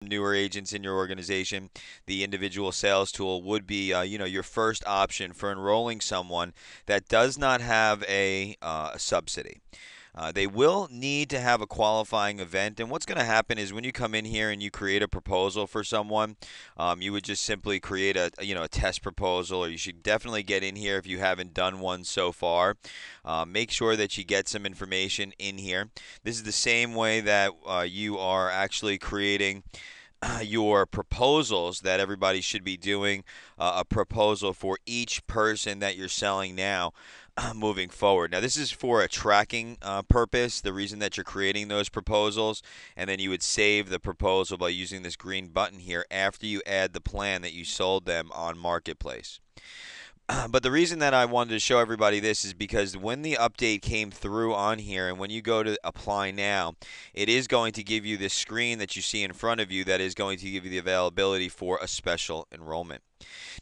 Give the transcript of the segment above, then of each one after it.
newer agents in your organization, the individual sales tool would be, your first option for enrolling someone that does not have a subsidy. They will need to have a qualifying event, and what's going to happen is when you come in here and you create a proposal for someone, you would just simply create a test proposal, or you should definitely get in here if you haven't done one so far. Make sure that you get some information in here. This is the same way that you are actually creating your proposals that everybody should be doing a proposal for each person that you're selling now moving forward. Now, this is for a tracking purpose, the reason that you're creating those proposals, and then you would save the proposal by using this green button here after you add the plan that you sold them on Marketplace. But the reason that I wanted to show everybody this is because when the update came through on here and when you go to apply now, it is going to give you this screen that you see in front of you that is going to give you the availability for a special enrollment.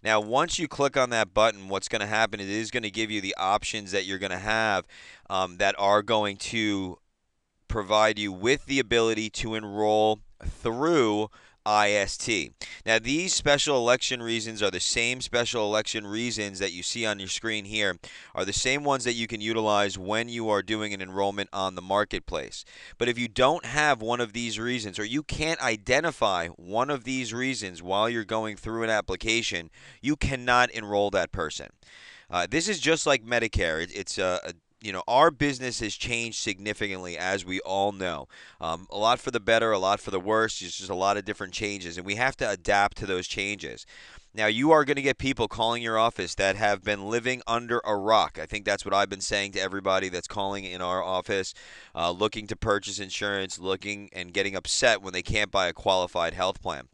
Now, once you click on that button, what's going to happen is it is going to give you the options that you're going to have that are going to provide you with the ability to enroll through IST. Now, these special election reasons are the same special election reasons that you see on your screen here, are the same ones that you can utilize when you are doing an enrollment on the marketplace. But if you don't have one of these reasons, or you can't identify one of these reasons while you're going through an application, you cannot enroll that person. This is just like Medicare. It's our business has changed significantly, as we all know. A lot for the better, a lot for the worse. There's just a lot of different changes, and we have to adapt to those changes. Now, you are going to get people calling your office that have been living under a rock. I think that's what I've been saying to everybody that's calling in our office, looking to purchase insurance, looking and getting upset when they can't buy a qualified health plan.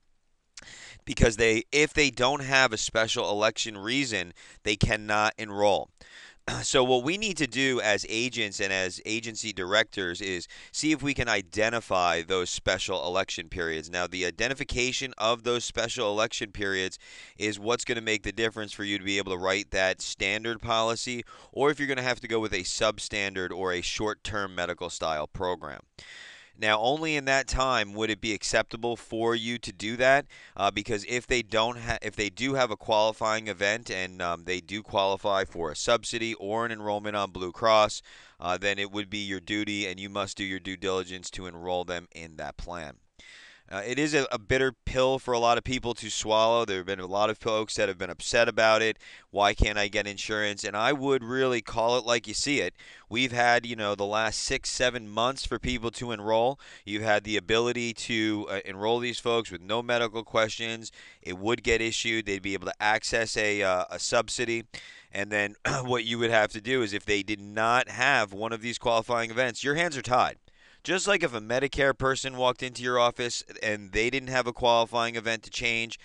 Because if they don't have a special election reason, they cannot enroll. So what we need to do as agents and as agency directors is see if we can identify those special election periods. Now, the identification of those special election periods is what's going to make the difference for you to be able to write that standard policy, or if you're going to have to go with a substandard or a short-term medical style program. Now, only in that time would it be acceptable for you to do that, because if they do have a qualifying event and they do qualify for a subsidy or an enrollment on Blue Cross, then it would be your duty, and you must do your due diligence to enroll them in that plan. It is a bitter pill for a lot of people to swallow. There have been a lot of folks that have been upset about it. Why can't I get insurance? And I would really call it like you see it. We've had, the last 6, 7 months for people to enroll. You've had the ability to enroll these folks with no medical questions. It would get issued. They'd be able to access a subsidy. And then what you would have to do is if they did not have one of these qualifying events, your hands are tied. Just like if a Medicare person walked into your office and they didn't have a qualifying event to change,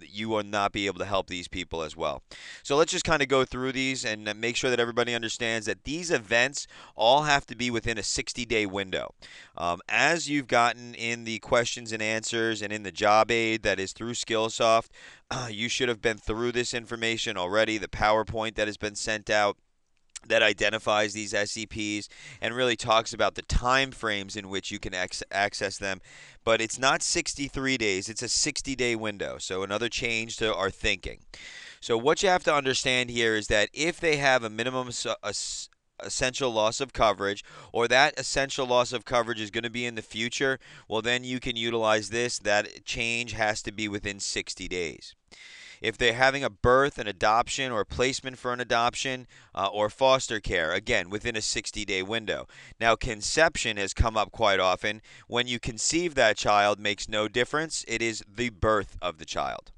you will not be able to help these people as well. So let's just kind of go through these and make sure that everybody understands that these events all have to be within a 60-day window. As you've gotten in the questions and answers and in the job aid that is through Skillsoft, you should have been through this information already, the PowerPoint that has been sent out that identifies these SEPs and really talks about the time frames in which you can access them. But it's not 63 days, it's a 60-day window. So another change to our thinking. So what you have to understand here is that if they have a minimum essential loss of coverage, or that essential loss of coverage is going to be in the future, well, then you can utilize this. That change has to be within 60 days. If they're having a birth, an adoption, or placement for an adoption, or foster care, again, within a 60-day window. Now, conception has come up quite often. When you conceive that child makes no difference. It is the birth of the child.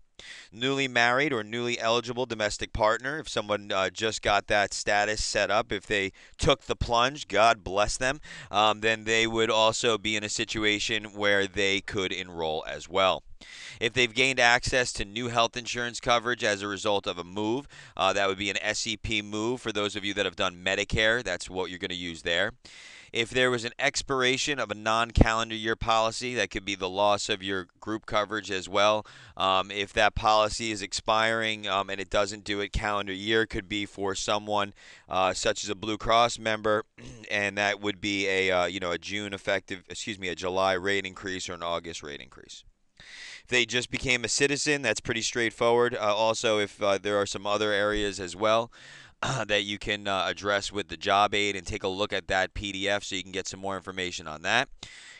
Newly married or newly eligible domestic partner, if someone just got that status set up, if they took the plunge, God bless them, then they would also be in a situation where they could enroll as well. If they've gained access to new health insurance coverage as a result of a move, that would be an SEP move. For those of you that have done Medicare, that's what you're going to use there. If there was an expiration of a non-calendar year policy, that could be the loss of your group coverage as well. If that policy is expiring and it doesn't do it calendar year, could be for someone such as a Blue Cross member, and that would be a July rate increase or an August rate increase. If they just became a citizen, that's pretty straightforward. Also, if there are some other areas as well that you can address with the job aid and take a look at that PDF so you can get some more information on that.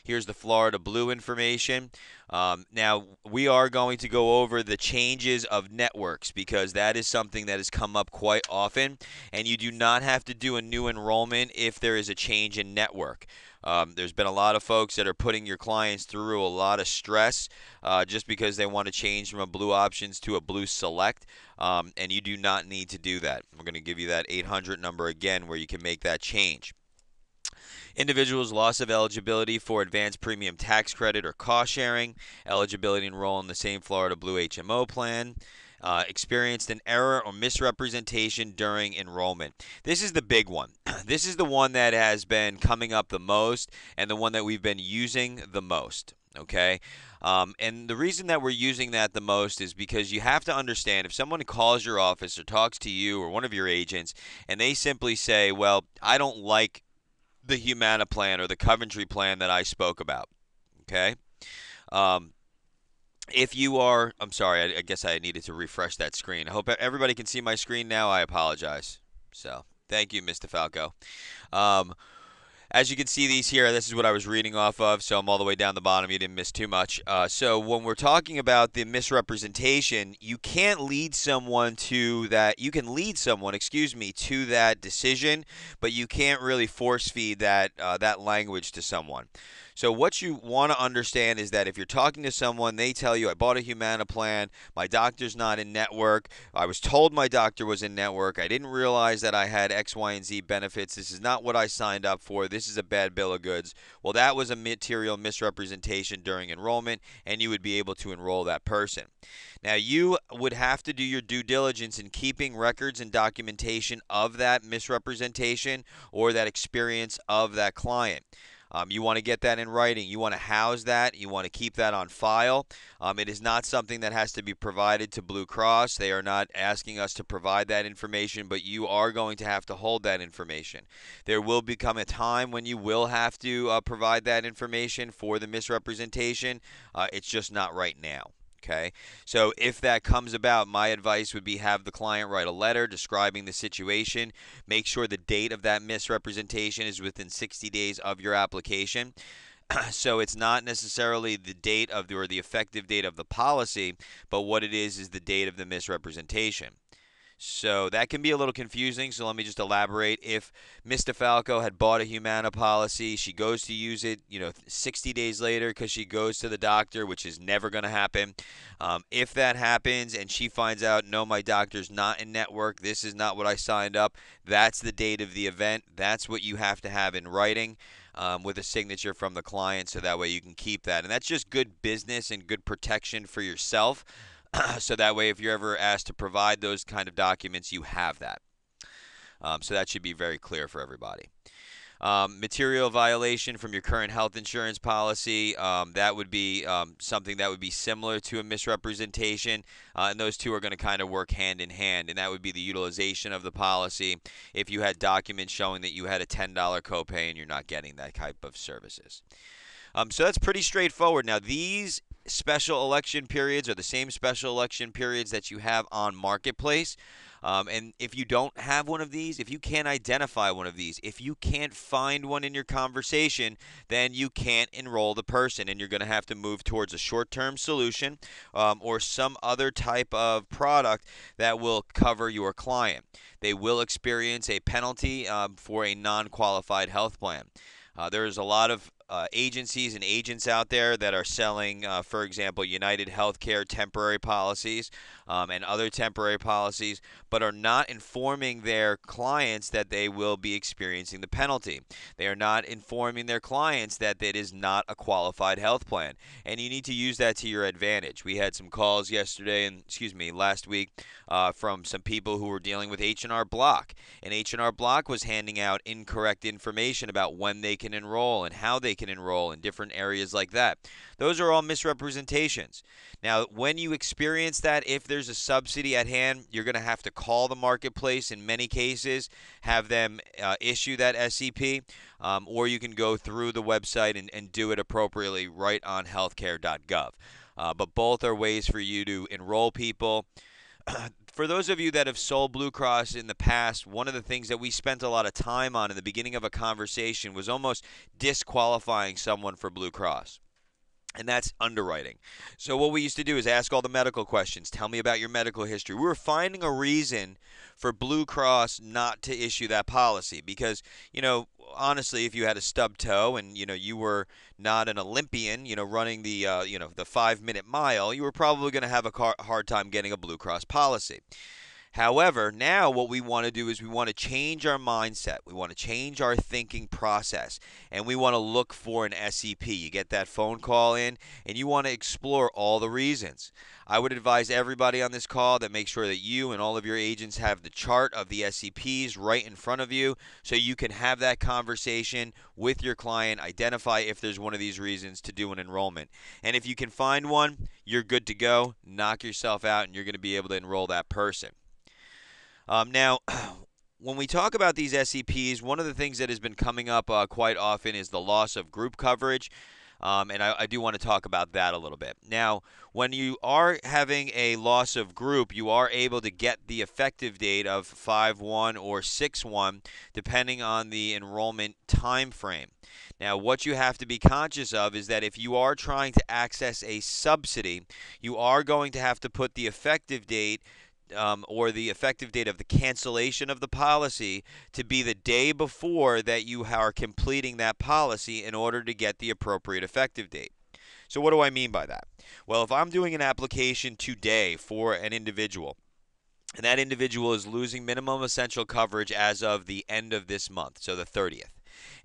Here's the Florida Blue information. Now, we are going to go over the changes of networks because that is something that has come up quite often, and you do not have to do a new enrollment if there is a change in network. There's been a lot of folks that are putting your clients through a lot of stress just because they want to change from a Blue Options to a Blue Select, and you do not need to do that. We're going to give you that 800 number again where you can make that change. Individuals' loss of eligibility for advanced premium tax credit or cost sharing, eligibility to enroll in the same Florida Blue HMO plan, experienced an error or misrepresentation during enrollment. This is the big one. This is the one that has been coming up the most and the one that we've been using the most. Okay? And the reason that we're using that the most is because you have to understand if someone calls your office or talks to you or one of your agents and they simply say, well, I don't like the Humana plan or the Coventry plan that I spoke about. Okay? Um, if you are, I'm sorry, I guess I needed to refresh that screen. I hope everybody can see my screen now. I apologize. So, thank you, Mr. Falco. Um, as you can see these here, this is what I was reading off of, so I'm all the way down the bottom. You didn't miss too much. So when we're talking about the misrepresentation, you can't lead someone to that. You can lead someone, to that decision, but you can't really force feed that language to someone. So what you want to understand is that if you're talking to someone, they tell you, I bought a Humana plan, my doctor's not in network, I was told my doctor was in network, I didn't realize that I had X, Y, and Z benefits, this is not what I signed up for, this is a bad bill of goods. Well, that was a material misrepresentation during enrollment, and you would be able to enroll that person. Now, you would have to do your due diligence in keeping records and documentation of that misrepresentation or that experience of that client. You want to get that in writing. You want to house that. You want to keep that on file. It is not something that has to be provided to Blue Cross. They are not asking us to provide that information, but you are going to have to hold that information. There will become a time when you will have to provide that information for the misrepresentation. It's just not right now. Okay, so if that comes about, my advice would be have the client write a letter describing the situation. Make sure the date of that misrepresentation is within 60 days of your application. So it's not necessarily the date of or the effective date of the policy, but what it is the date of the misrepresentation. So that can be a little confusing. So let me just elaborate. If Miss DeFalco had bought a Humana policy, she goes to use it, 60 days later because she goes to the doctor, which is never going to happen. If that happens and she finds out, no, my doctor's not in network, this is not what I signed up, that's the date of the event. That's what you have to have in writing. With a signature from the client so that way you can keep that. And that's just good business and good protection for yourself. So that way if you're ever asked to provide those kind of documents, you have that. So that should be very clear for everybody. Material violation from your current health insurance policy, that would be something that would be similar to a misrepresentation, and those two are going to kind of work hand in hand, and that would be the utilization of the policy if you had documents showing that you had a $10 copay and you're not getting that type of services. So that's pretty straightforward. Now, these special election periods are the same special election periods that you have on Marketplace. And if you don't have one of these, if you can't identify one of these, if you can't find one in your conversation, then you can't enroll the person, and you're going to have to move towards a short-term solution or some other type of product that will cover your client. They will experience a penalty for a non-qualified health plan. There's a lot of agencies and agents out there that are selling, for example, United Healthcare temporary policies and other temporary policies, but are not informing their clients that they will be experiencing the penalty. They are not informing their clients that it is not a qualified health plan, and you need to use that to your advantage. We had some calls last week from some people who were dealing with H&R Block, and H&R Block was handing out incorrect information about when they can enroll and how they can enroll in different areas like that. Those are all misrepresentations. Now, when you experience that, if there's a subsidy at hand, you're going to have to call the Marketplace in many cases, have them issue that SEP, or you can go through the website and do it appropriately right on healthcare.gov. but both are ways for you to enroll people. For those of you that have sold Blue Cross in the past, one of the things that we spent a lot of time on in the beginning of a conversation was almost disqualifying someone for Blue Cross. And that's underwriting. So what we used to do is ask all the medical questions. Tell me about your medical history. We were finding a reason for Blue Cross not to issue that policy because, honestly, if you had a stub toe and, you were not an Olympian, running the 5-minute mile, you were probably going to have a hard time getting a Blue Cross policy. However, now what we want to do is we want to change our mindset. We want to change our thinking process. And we want to look for an SEP. You get that phone call in, and you want to explore all the reasons. I would advise everybody on this call that make sure that you and all of your agents have the chart of the SEPs right in front of you so you can have that conversation with your client, identify if there's one of these reasons to do an enrollment. And if you can find one, you're good to go. Knock yourself out, and you're going to be able to enroll that person. Now, when we talk about these SEPs, one of the things that has been coming up quite often is the loss of group coverage, and I do want to talk about that a little bit. Now, when you are having a loss of group, you are able to get the effective date of 5/1 or 6/1, depending on the enrollment time frame. Now, what you have to be conscious of is that if you are trying to access a subsidy, you are going to have to put the effective date or the effective date of the cancellation of the policy to be the day before that you are completing that policy in order to get the appropriate effective date. So what do I mean by that? Well, if I'm doing an application today for an individual, and that individual is losing minimum essential coverage as of the end of this month, so the 30th.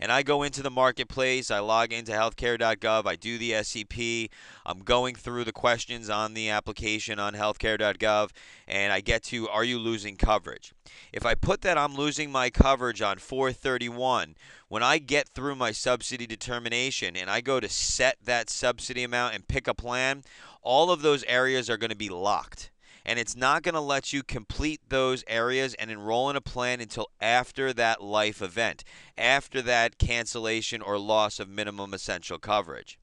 And I go into the marketplace, I log into healthcare.gov, I do the SEP, I'm going through the questions on the application on healthcare.gov, and I get to, are you losing coverage? If I put that I'm losing my coverage on 4/31, when I get through my subsidy determination and I go to set that subsidy amount and pick a plan, all of those areas are going to be locked. And it's not going to let you complete those areas and enroll in a plan until after that life event, after that cancellation or loss of minimum essential coverage.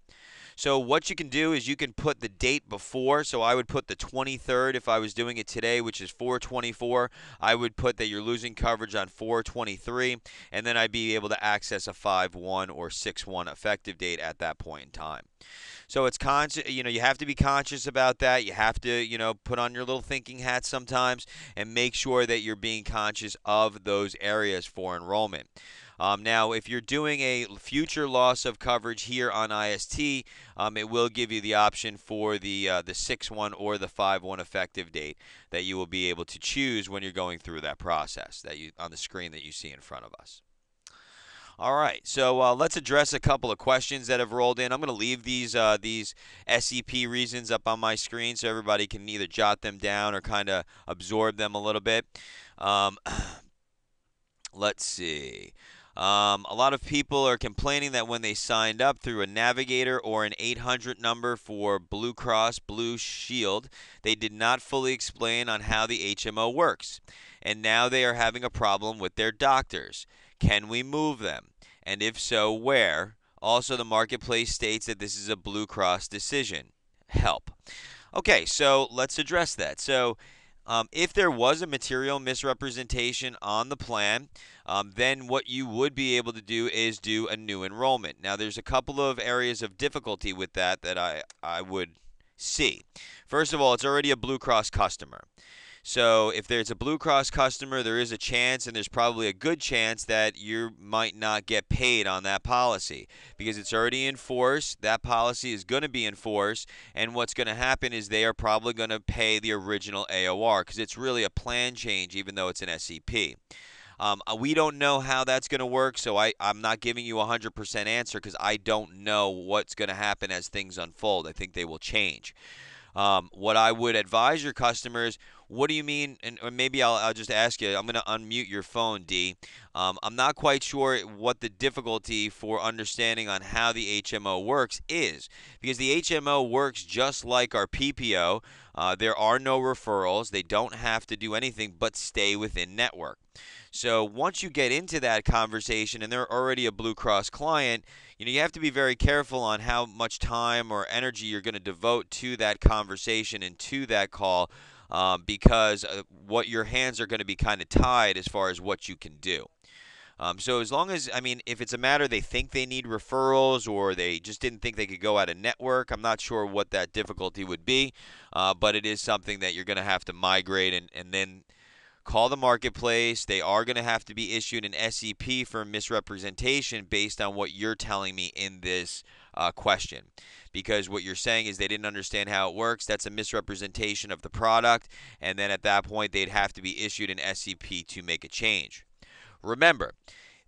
So what you can do is you can put the date before. So I would put the 23rd if I was doing it today, which is 4/24. I would put that you're losing coverage on 4/23, and then I'd be able to access a 5/1 or 6/1 effective date at that point in time. So it's you have to be conscious about that. You have to, put on your little thinking hat sometimes and make sure that you're being conscious of those areas for enrollment. Now, if you're doing a future loss of coverage here on IST, it will give you the option for the 6/1 or the 5/1 effective date that you will be able to choose when you're going through that process on the screen that you see in front of us. All right, so let's address a couple of questions that have rolled in. I'm going to leave these SEP reasons up on my screen so everybody can either jot them down or kind of absorb them a little bit. Let's see. A lot of people are complaining that when they signed up through a navigator or an 800 number for Blue Cross Blue Shield, they did not fully explain on how the HMO works. And now they are having a problem with their doctors. Can we move them? And if so, where? Also, the marketplace states that this is a Blue Cross decision. Help. Okay, so let's address that. So if there was a material misrepresentation on the plan, then what you would be able to do is do a new enrollment. Now, there's a couple of areas of difficulty with that I would see. First of all, it's already a Blue Cross customer. So if there's a Blue Cross customer, there is a chance, and there's probably a good chance that you might not get paid on that policy because it's already in force. That policy is going to be in force, and what's going to happen is they are probably going to pay the original AOR because it's really a plan change even though it's an SEP. We don't know how that's going to work, so I'm not giving you a 100% answer because I don't know what's going to happen as things unfold. I think they will change. What I would advise your customers, What do you mean? And or maybe I'll just ask you. I'm going to unmute your phone, D. I'm not quite sure what the difficulty for understanding on how the HMO works is, because the HMO works just like our PPO. There are no referrals. They don't have to do anything but stay within network. So once you get into that conversation and they're already a Blue Cross client, you have to be very careful on how much time or energy you're going to devote to that conversation and to that call, because what your hands are going to be kind of tied as far as what you can do. So as long as, I mean, if it's a matter they think they need referrals or they just didn't think they could go out of network, I'm not sure what that difficulty would be, but it is something that you're going to have to migrate and then call the marketplace. They are going to have to be issued an SEP for misrepresentation based on what you're telling me in this question. Because what you're saying is they didn't understand how it works. That's a misrepresentation of the product. And then at that point, they'd have to be issued an SEP to make a change. Remember,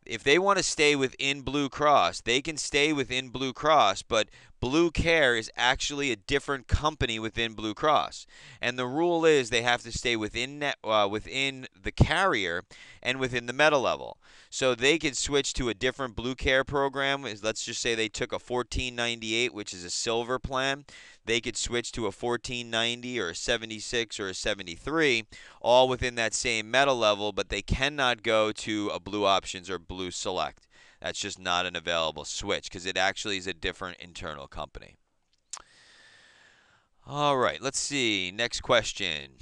if they want to stay within Blue Cross, they can stay within Blue Cross, but Blue Care is actually a different company within Blue Cross. And the rule is they have to stay within the carrier and within the meta level. So they could switch to a different Blue Care program. Let's just say they took a 1498, which is a silver plan. They could switch to a 1490 or a 76 or a 73, all within that same meta level, but they cannot go to a Blue Options or Blue Select. That's just not an available switch because it actually is a different internal company. All right, let's see. Next question.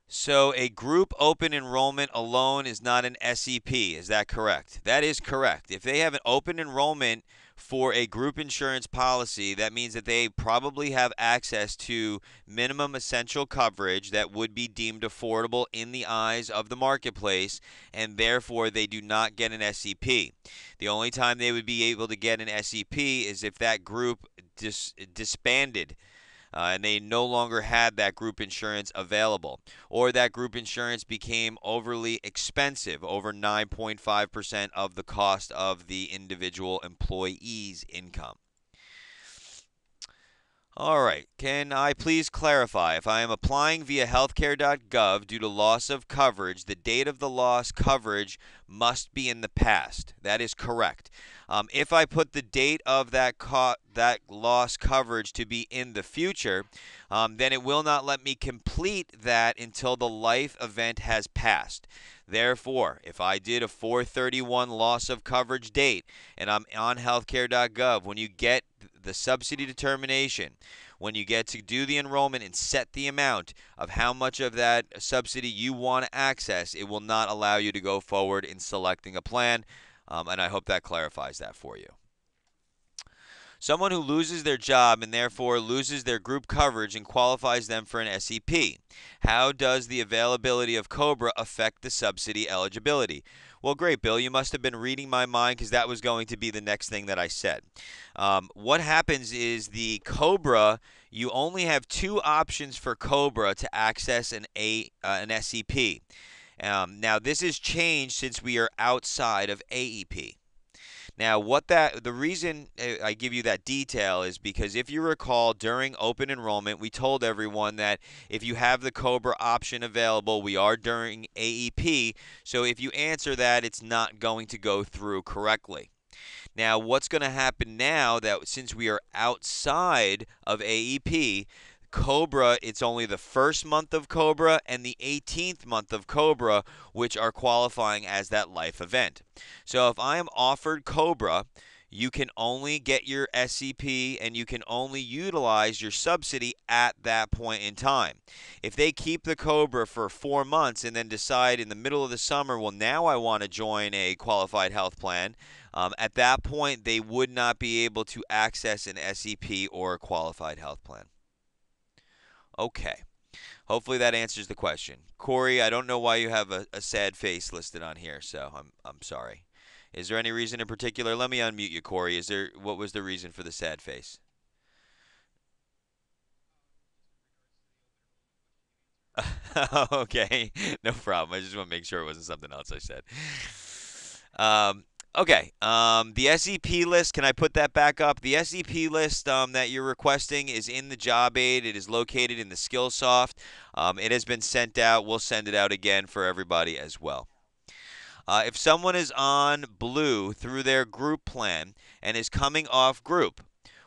So a group open enrollment alone is not an SEP. Is that correct? That is correct. If they have an open enrollment for a group insurance policy, that means that they probably have access to minimum essential coverage that would be deemed affordable in the eyes of the marketplace, and therefore they do not get an SEP. The only time they would be able to get an SEP is if that group disbanded, and they no longer had that group insurance available, or that group insurance became overly expensive, over 9.5% of the cost of the individual employee's income. All right. Can I please clarify? If I am applying via healthcare.gov due to loss of coverage, the date of the loss coverage must be in the past. That is correct. If I put the date of that loss coverage to be in the future, then it will not let me complete that until the life event has passed. Therefore, if I did a 431 loss of coverage date and I'm on healthcare.gov, when you get the subsidy determination, when you get to do the enrollment and set the amount of how much of that subsidy you want to access, it will not allow you to go forward in selecting a plan. And I hope that clarifies that for you. Someone who loses their job and therefore loses their group coverage and qualifies them for an SEP. How does the availability of COBRA affect the subsidy eligibility? Well, great, Bill. You must have been reading my mind because that was going to be the next thing that I said. What happens is the COBRA, you only have two options for COBRA to access an SEP. Now, this has changed since we are outside of AEP. Now, the reason I give you that detail is because if you recall, during open enrollment, we told everyone that if you have the COBRA option available, we are during AEP. So if you answer that, it's not going to go through correctly. Now, what's going to happen now that since we are outside of AEP, COBRA, it's only the first month of COBRA and the 18th month of COBRA, which are qualifying as that life event. So if I am offered COBRA, you can only get your SEP and you can only utilize your subsidy at that point in time. If they keep the COBRA for 4 months and then decide in the middle of the summer, well, now I want to join a qualified health plan, at that point they would not be able to access an SEP or a qualified health plan. Okay. Hopefully that answers the question. Corey, I don't know why you have a sad face listed on here, so I'm sorry. Is there any reason in particular? Let me unmute you, Corey. What was the reason for the sad face? Okay, no problem. I just want to make sure it wasn't something else I said. Okay. The SEP list, can I put that back up? The SEP list that you're requesting is in the job aid. It is located in the Skillsoft. It has been sent out. We'll send it out again for everybody as well. If someone is on Blue through their group plan and is coming off group,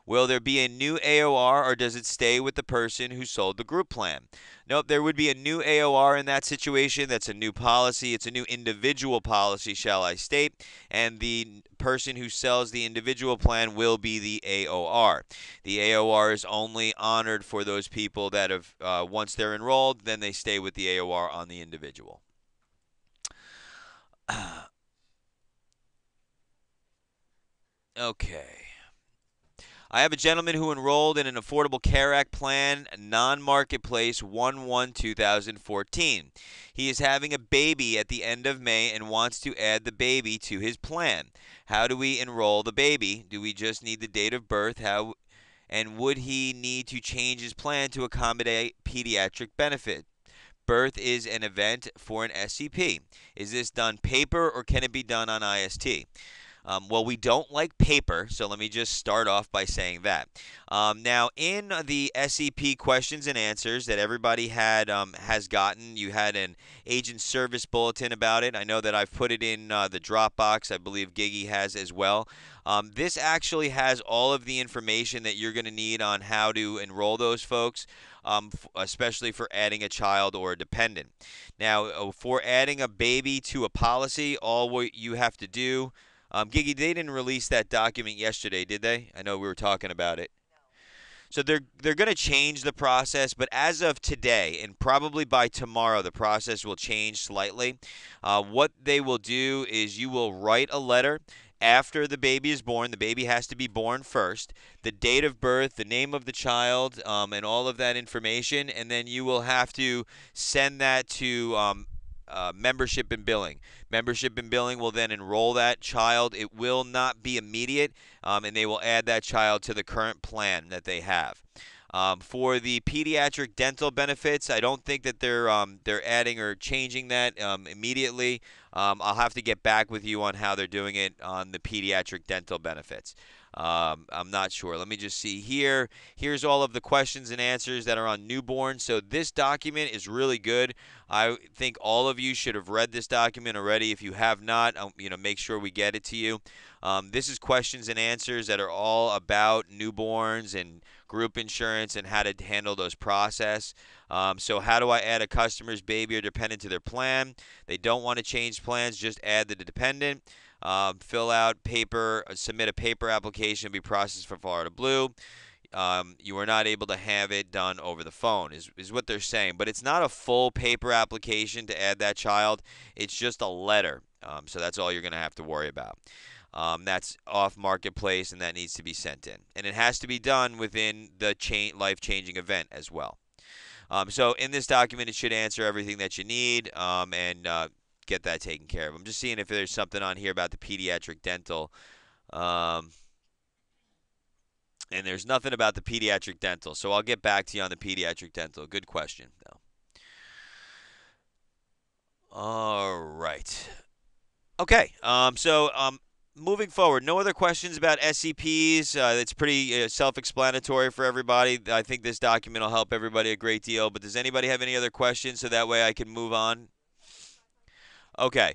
will there be a new AOR or does it stay with the person who sold the group plan? Nope, there would be a new AOR in that situation. That's a new policy. It's a new individual policy, shall I state, and the person who sells the individual plan will be the AOR. The AOR is only honored for those people that have, once they're enrolled, then they stay with the AOR on the individual. Okay. I have a gentleman who enrolled in an Affordable Care Act plan, non-marketplace 1/1/2014. He is having a baby at the end of May and wants to add the baby to his plan. How do we enroll the baby? Do we just need the date of birth? How and would he need to change his plan to accommodate pediatric benefit? Birth is an event for an SCP. Is this done paper or can it be done on IST? Well, we don't like paper, so let me just start off by saying that. Now, in the SEP questions and answers that everybody has gotten, you had an agent service bulletin about it. I know that I've put it in the Dropbox. I believe Gigi has as well. This actually has all of the information that you're going to need on how to enroll those folks. Especially for adding a child or a dependent. Now, for adding a baby to a policy, all what you have to do, Gigi, they didn't release that document yesterday, did they? I know we were talking about it. So they're going to change the process, but as of today, and probably by tomorrow, the process will change slightly. What they will do is you will write a letter after the baby is born. The baby has to be born first. The date of birth, the name of the child, and all of that information, and then you will have to send that to membership and billing. Membership and billing will then enroll that child. It will not be immediate, and they will add that child to the current plan that they have. For the pediatric dental benefits, I don't think that they're adding or changing that immediately. I'll have to get back with you on how they're doing it on the pediatric dental benefits. I'm not sure. Let me just see here. Here's all of the questions and answers that are on newborn. So this document is really good. I think all of you should have read this document already. If you have not, make sure we get it to you. This is questions and answers that are all about newborns and group insurance and how to handle those process. So how do I add a customer's baby or dependent to their plan? They don't want to change plans, just add the dependent. Fill out paper, submit a paper application, be processed for Florida Blue. You are not able to have it done over the phone, is what they're saying. But it's not a full paper application to add that child. It's just a letter. So that's all you're going to have to worry about. That's off marketplace, and that needs to be sent in. And it has to be done within the life-changing event as well. So in this document, it should answer everything that you need and get that taken care of. I'm just seeing if there's something on here about the pediatric dental. And there's nothing about the pediatric dental. So I'll get back to you on the pediatric dental. Good question, though. All right. Okay. Moving forward, no other questions about SCPs. It's pretty self-explanatory for everybody. I think this document will help everybody a great deal. But does anybody have any other questions so that way I can move on? Okay.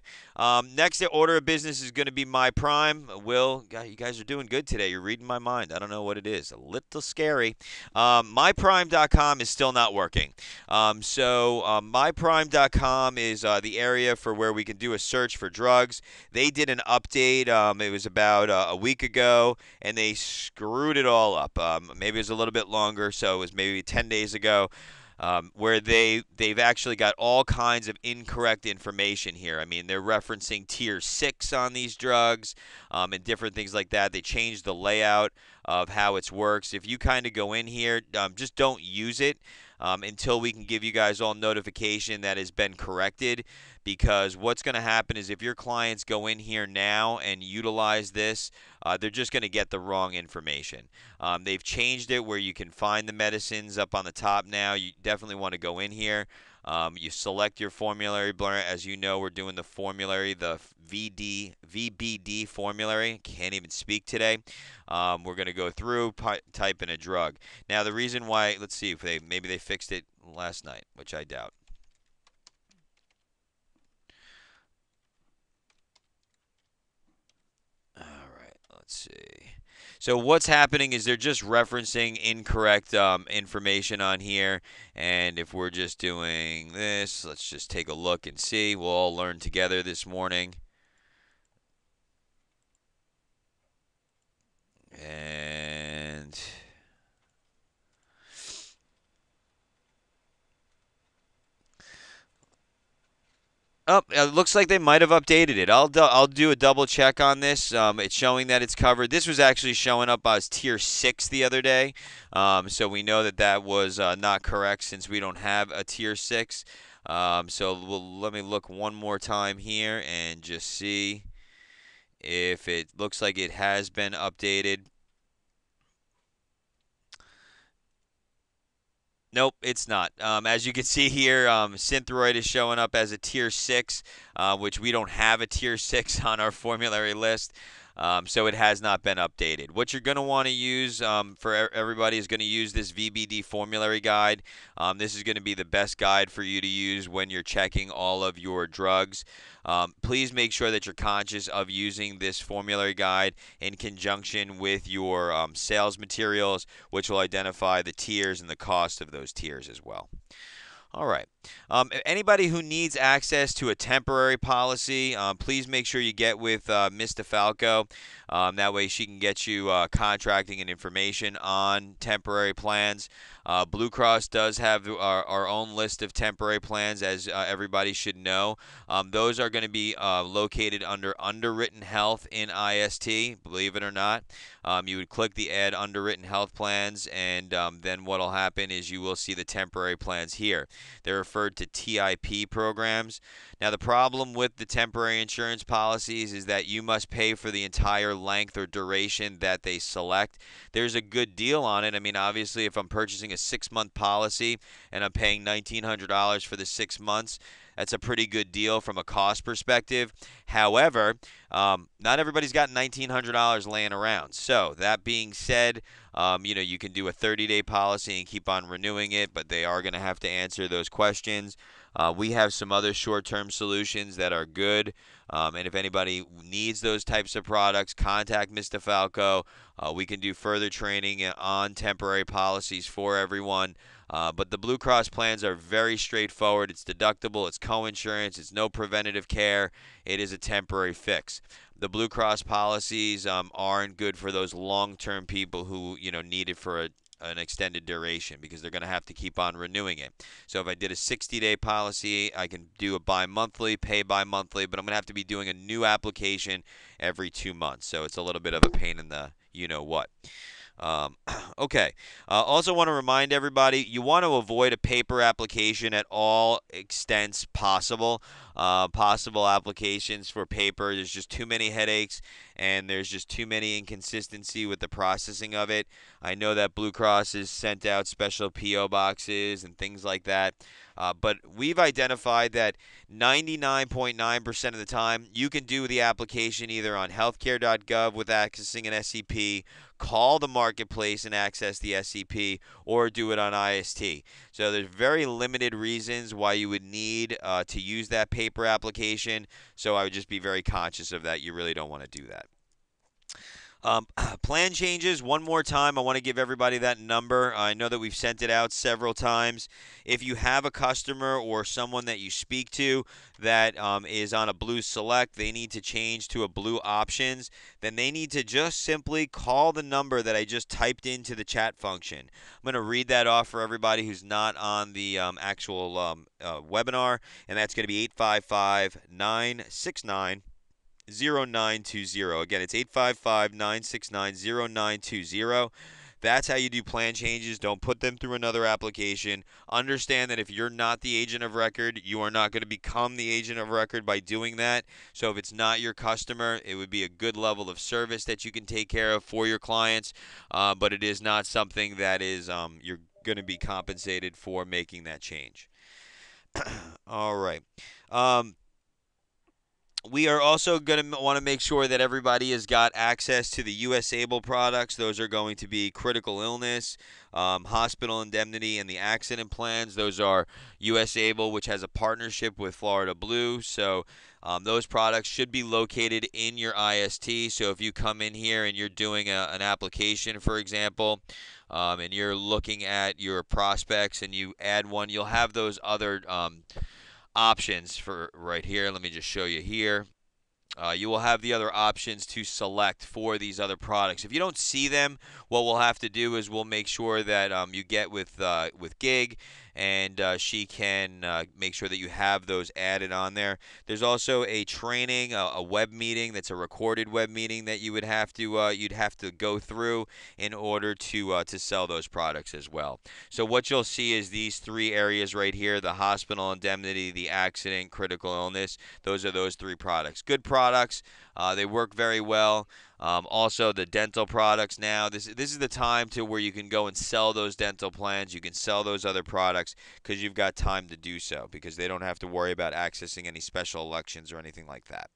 Next order of business is going to be My Prime. Will, God, you guys are doing good today. You're reading my mind. I don't know what it is. A little scary. MyPrime.com is still not working. MyPrime.com is the area for where we can do a search for drugs. They did an update. It was about a week ago, and they screwed it all up. Maybe it was a little bit longer, so it was maybe 10 days ago. Where they've actually got all kinds of incorrect information here. I mean, they're referencing tier 6 on these drugs and different things like that. They changed the layout of how it works. If you kind of go in here, just don't use it until we can give you guys all notification that has been corrected. Because what's going to happen is if your clients go in here now and utilize this, they're just going to get the wrong information. They've changed it where you can find the medicines up on the top now. You definitely want to go in here. You select your formulary blend. As you know, we're doing the formulary, the VBD formulary. Can't even speak today. We're going to go through, type in a drug. Now, the reason why, let's see if maybe they fixed it last night, which I doubt. All right, let's see. So what's happening is they're just referencing incorrect information on here. And if we're just doing this, let's just take a look and see. We'll all learn together this morning. And oh, it looks like they might have updated it. I'll do a double check on this. It's showing that it's covered. This was actually showing up as Tier 6 the other day, so we know that that was not correct since we don't have a Tier 6. So let me look one more time here and just see if it looks like it has been updated. Nope, it's not. As you can see here, Synthroid is showing up as a Tier 6, which we don't have a Tier 6 on our formulary list. So it has not been updated. What you're going to want to use for everybody is going to use this VBD formulary guide. This is going to be the best guide for you to use when you're checking all of your drugs. Please make sure that you're conscious of using this formulary guide in conjunction with your sales materials, which will identify the tiers and the cost of those tiers as well. All right. Anybody who needs access to a temporary policy, please make sure you get with Ms. DeFalco. That way she can get you contracting and information on temporary plans. Blue Cross does have our own list of temporary plans, as everybody should know. Those are going to be located under Underwritten Health in IST, believe it or not. You would click the Add Underwritten Health Plans, and then what will happen is you will see the temporary plans here. They're referred to TIP programs. Now, the problem with the temporary insurance policies is that you must pay for the entire length or duration that they select. There's a good deal on it. I mean, obviously, if I'm purchasing a 6-month policy and I'm paying $1,900 for the 6 months, that's a pretty good deal from a cost perspective. However, not everybody's got $1,900 laying around. So that being said, you can do a 30-day policy and keep on renewing it, but they are going to have to answer those questions. We have some other short-term solutions that are good. And if anybody needs those types of products, contact Mr. Falco. We can do further training on temporary policies for everyone. But the Blue Cross plans are very straightforward. It's deductible, it's co-insurance, it's no preventative care. It is a temporary fix. The Blue Cross policies aren't good for those long-term people who need it for an extended duration, because they're going to have to keep on renewing it. So if I did a 60-day policy, I can do a bi-monthly, pay bi-monthly, but I'm going to have to be doing a new application every 2 months. So it's a little bit of a pain in the you-know-what. Okay. Also want to remind everybody, you want to avoid a paper application at all extents possible. Possible applications for paper, there's just too many headaches, and there's just too many inconsistency with the processing of it. I know that Blue Cross has sent out special PO boxes and things like that. But we've identified that 99.9% of the time, you can do the application either on healthcare.gov with accessing an SCP, call the marketplace and access the SCP, or do it on IST. So there's very limited reasons why you would need to use that paper application. So I would just be very conscious of that. You really don't want to do that. Plan changes, one more time. I want to give everybody that number. I know that we've sent it out several times. If you have a customer or someone that you speak to that is on a Blue Select, they need to change to a Blue Options, then they need to just simply call the number that I just typed into the chat function. I'm going to read that off for everybody who's not on the actual webinar, and that's going to be 855-969 0920. Again, it's 855-969-0920. That's how you do plan changes. Don't put them through another application. Understand that if you're not the agent of record, you are not going to become the agent of record by doing that. So if it's not your customer, it would be a good level of service that you can take care of for your clients, but it is not something that is you're going to be compensated for making that change. All right. Um, we are also going to want to make sure that everybody has got access to the US Able products. Those are going to be critical illness, hospital indemnity, and the accident plans. Those are US Able, which has a partnership with Florida Blue. So those products should be located in your IST. So if you come in here and you're doing an application, for example, and you're looking at your prospects and you add one, you'll have those other options for right here. Let me just show you here. You will have the other options to select for these other products. If you don't see them, what we'll have to do is we'll make sure that you get with Gig, and she can make sure that you have those added on there. There's also a training, a web meeting that's a recorded web meeting that you would have to you'd have to go through in order to sell those products as well. So what you'll see is these three areas right here: the hospital indemnity, the accident, critical illness. Those are those three products. Good products. They work very well. Also, the dental products now. This is the time to where you can go and sell those dental plans. You can sell those other products because you've got time to do so because they don't have to worry about accessing any special elections or anything like that.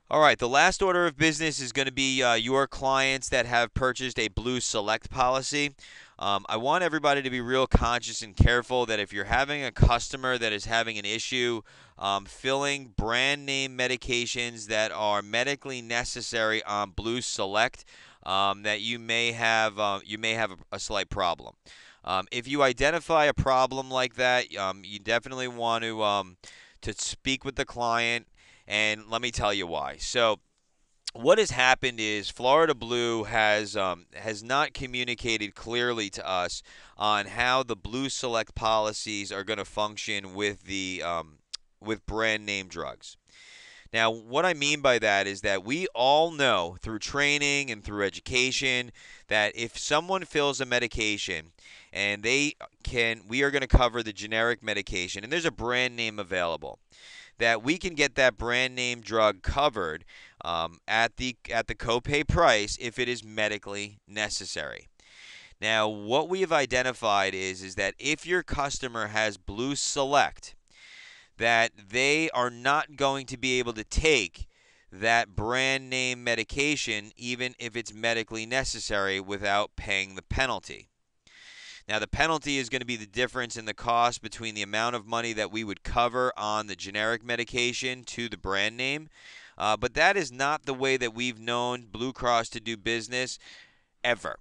All right, the last order of business is going to be your clients that have purchased a Blue Select policy. I want everybody to be real conscious and careful that if you're having a customer that is having an issue filling brand name medications that are medically necessary on Blue Select, that you may have a slight problem. If you identify a problem like that, you definitely want to speak with the client, and let me tell you why. So, what has happened is Florida Blue has not communicated clearly to us on how the Blue Select policies are going to function with brand name drugs. Now, what I mean by that is that we all know through training and through education that if someone fills a medication and we are going to cover the generic medication, and there's a brand name available, that we can get that brand name drug covered at the copay price if it is medically necessary. Now, what we have identified is that if your customer has Blue Select, that they are not going to be able to take that brand name medication even if it's medically necessary without paying the penalty. Now, the penalty is going to be the difference in the cost between the amount of money that we would cover on the generic medication to the brand name. But that is not the way that we've known Blue Cross to do business ever.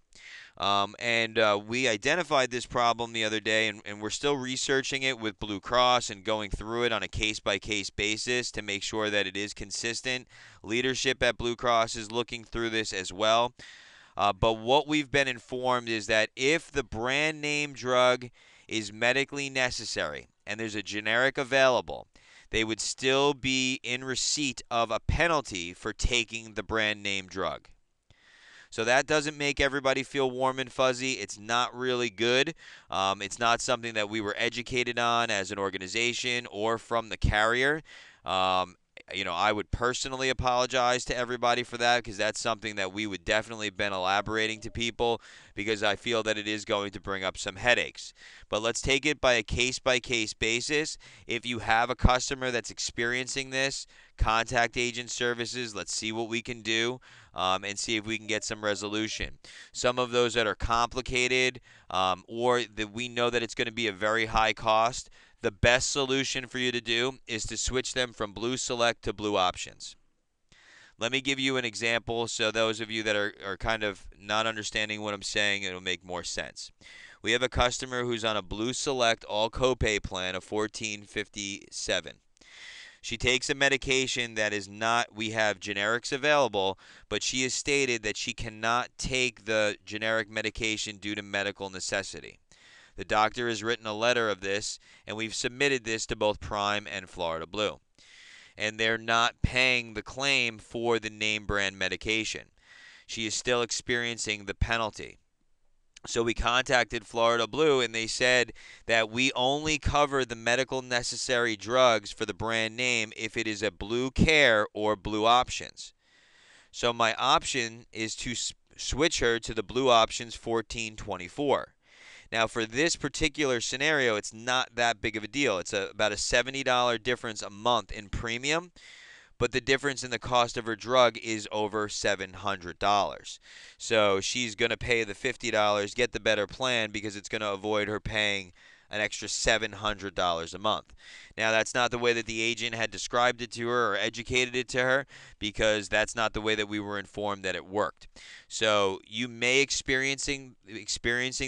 And we identified this problem the other day, and we're still researching it with Blue Cross and going through it on a case-by-case basis to make sure that it is consistent. Leadership at Blue Cross is looking through this as well. But what we've been informed is that if the brand name drug is medically necessary and there's a generic available, they would still be in receipt of a penalty for taking the brand name drug. So that doesn't make everybody feel warm and fuzzy. It's not really good. It's not something that we were educated on as an organization or from the carrier. I would personally apologize to everybody for that because that's something that we would definitely have been elaborating to people because I feel that it is going to bring up some headaches. But let's take it by a case-by-case basis. If you have a customer that's experiencing this, contact agent services. Let's see what we can do and see if we can get some resolution. Some of those that are complicated or that we know that it's going to be a very high cost, the best solution for you to do is to switch them from Blue Select to Blue Options. Let me give you an example so those of you that are kind of not understanding what I'm saying, it'll make more sense. We have a customer who's on a Blue Select all copay plan of $14.57. She takes a medication that is not, we have generics available, but she has stated that she cannot take the generic medication due to medical necessity. The doctor has written a letter of this, and we've submitted this to both Prime and Florida Blue. And they're not paying the claim for the name brand medication. She is still experiencing the penalty. So we contacted Florida Blue, and they said that we only cover the medical necessary drugs for the brand name if it is a Blue Care or Blue Options. So my option is to switch her to the Blue Options 1424. Now, for this particular scenario, it's not that big of a deal. It's about a $70 difference a month in premium, but the difference in the cost of her drug is over $700. So she's going to pay the $50, get the better plan, because it's going to avoid her paying an extra $700 a month. Now, that's not the way that the agent had described it to her or educated it to her, because that's not the way that we were informed that it worked. So you may experiencing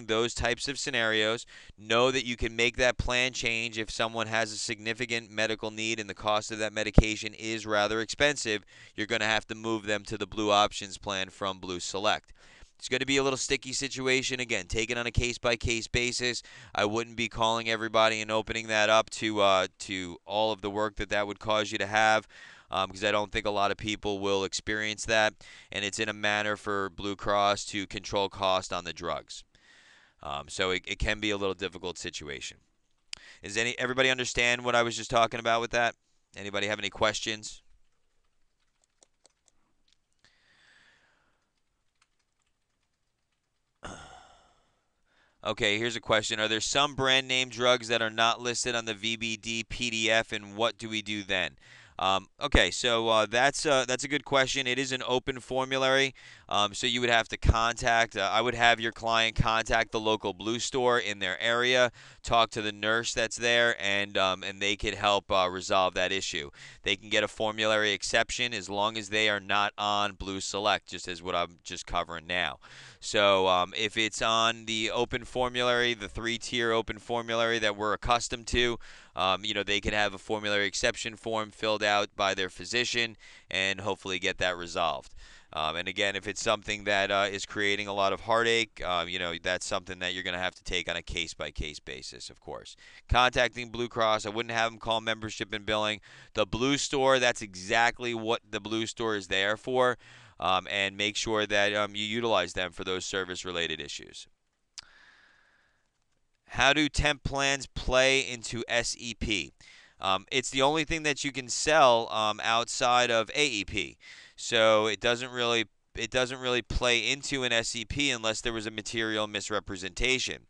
those types of scenarios. Know that you can make that plan change if someone has a significant medical need and the cost of that medication is rather expensive. You're going to have to move them to the Blue Options plan from Blue Select. It's going to be a little sticky situation. Again, take it on a case-by-case basis. I wouldn't be calling everybody and opening that up to all of the work that would cause you to have, because I don't think a lot of people will experience that, and it's in a manner for Blue Cross to control cost on the drugs. So it can be a little difficult situation. Everybody understand what I was just talking about with that? Anybody have any questions? Okay, here's a question. Are there some brand name drugs that are not listed on the VBD PDF, and what do we do then? Okay, so that's a good question. It is an open formulary, so you would have to contact. I would have your client contact the local Blue store in their area, talk to the nurse that's there, and they can help resolve that issue. They can get a formulary exception as long as they are not on Blue Select, just as what I'm just covering now. So if it's on the open formulary, the 3-tier open formulary that we're accustomed to, they can have a formulary exception form filled out by their physician and hopefully get that resolved. And again, if it's something that is creating a lot of heartache, that's something that you're going to have to take on a case-by-case basis, of course. Contacting Blue Cross, I wouldn't have them call membership and billing. The Blue Store, that's exactly what the Blue Store is there for, and make sure that you utilize them for those service-related issues. How do temp plans play into SEP? It's the only thing that you can sell outside of AEP, so it doesn't really play into an SEP unless there was a material misrepresentation.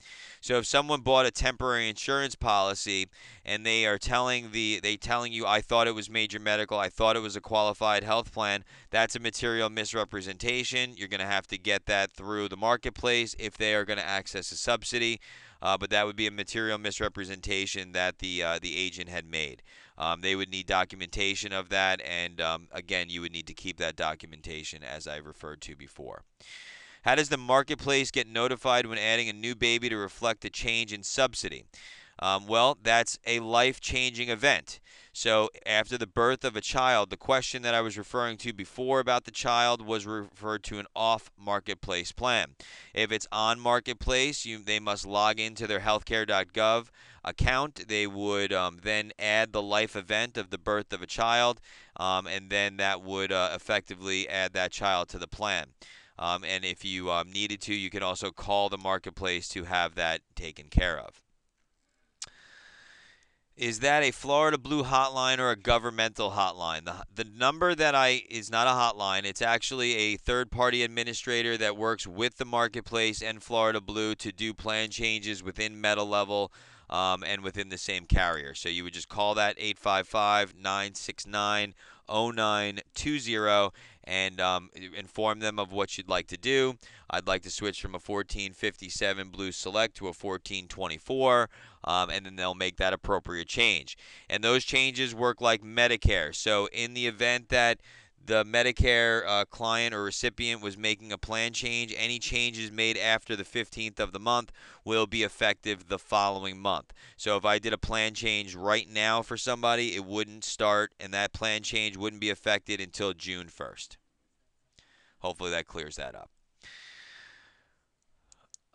So if someone bought a temporary insurance policy and they telling you, I thought it was major medical, I thought it was a qualified health plan, that's a material misrepresentation. You're going to have to get that through the marketplace if they are going to access a subsidy. But that would be a material misrepresentation that the agent had made. They would need documentation of that, and again, you would need to keep that documentation as I referred to before. How does the marketplace get notified when adding a new baby to reflect a change in subsidy? Well, that's a life-changing event. So after the birth of a child, the question that I was referring to before about the child was referred to an off-marketplace plan. If it's on marketplace, they must log into their healthcare.gov account. They would then add the life event of the birth of a child, and then that would effectively add that child to the plan. And if you needed to, you can also call the marketplace to have that taken care of. Is that a Florida Blue hotline or a governmental hotline? The number is not a hotline. It's actually a third-party administrator that works with the marketplace and Florida Blue to do plan changes within Metal Level and within the same carrier. So you would just call that 855-969-0920 and inform them of what you'd like to do. I'd like to switch from a 1457 Blue Select to a 1424, and then they'll make that appropriate change. And those changes work like Medicare. So in the event that the Medicare client or recipient was making a plan change, any changes made after the 15th of the month will be effective the following month. So if I did a plan change right now for somebody, it wouldn't start, and that plan change wouldn't be effected until June 1st. Hopefully that clears that up.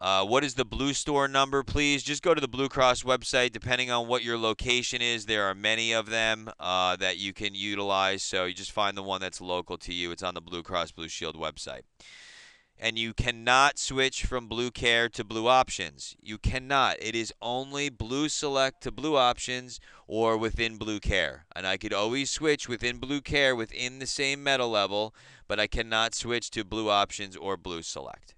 What is the Blue Store number, please? Just go to the Blue Cross website. Depending on what your location is, there are many of them that you can utilize. So you just find the one that's local to you. It's on the Blue Cross Blue Shield website. And you cannot switch from Blue Care to Blue Options. You cannot. It is only Blue Select to Blue Options or within Blue Care. And I could always switch within Blue Care within the same Metal Level, but I cannot switch to Blue Options or Blue Select.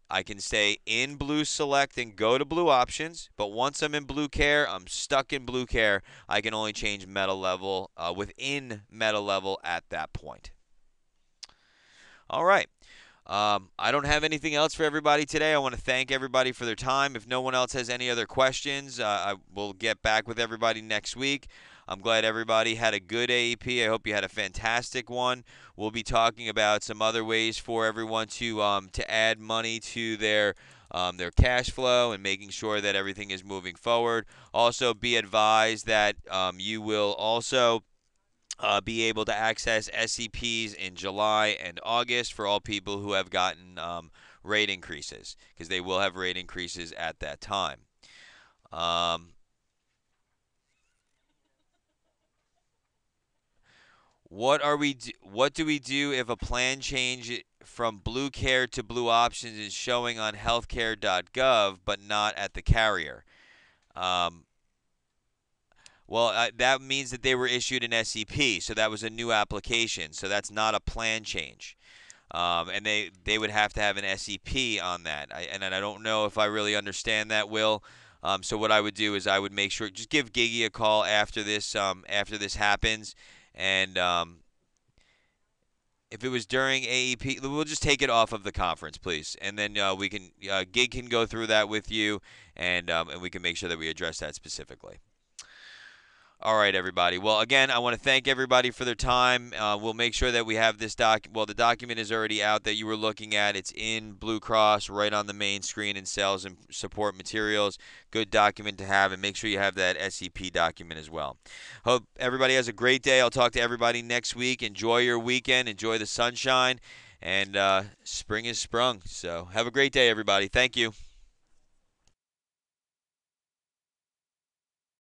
I can stay in Blue Select and go to Blue Options, but once I'm in Blue Care, I'm stuck in Blue Care. I can only change meta level within meta level at that point. All right. I don't have anything else for everybody today. I want to thank everybody for their time. If no one else has any other questions, I will get back with everybody next week. I'm glad everybody had a good AEP. I hope you had a fantastic one. We'll be talking about some other ways for everyone to add money to their cash flow and making sure that everything is moving forward. Also, be advised that you will also be able to access SEPs in July and August for all people who have gotten rate increases, because they will have rate increases at that time. Um, what do we do if a plan change from Blue Care to Blue Options is showing on healthcare.gov but not at the carrier? Um, that means that they were issued an SEP, so that was a new application. So that's not a plan change. And they would have to have an SEP on that. And I don't know if I really understand that, Will. So what I would do is I would make sure, just give Gigi a call after this happens, and if it was during AEP, we'll just take it off of the conference, please, and then we can Gig can go through that with you, and we can make sure that we address that specifically. All right, everybody. Well, again, I want to thank everybody for their time. We'll make sure that we have this the document is already out that you were looking at. It's in Blue Cross, right on the main screen in sales and support materials. Good document to have, and make sure you have that SEP document as well. Hope everybody has a great day. I'll talk to everybody next week. Enjoy your weekend. Enjoy the sunshine. And spring is sprung. So have a great day, everybody. Thank you.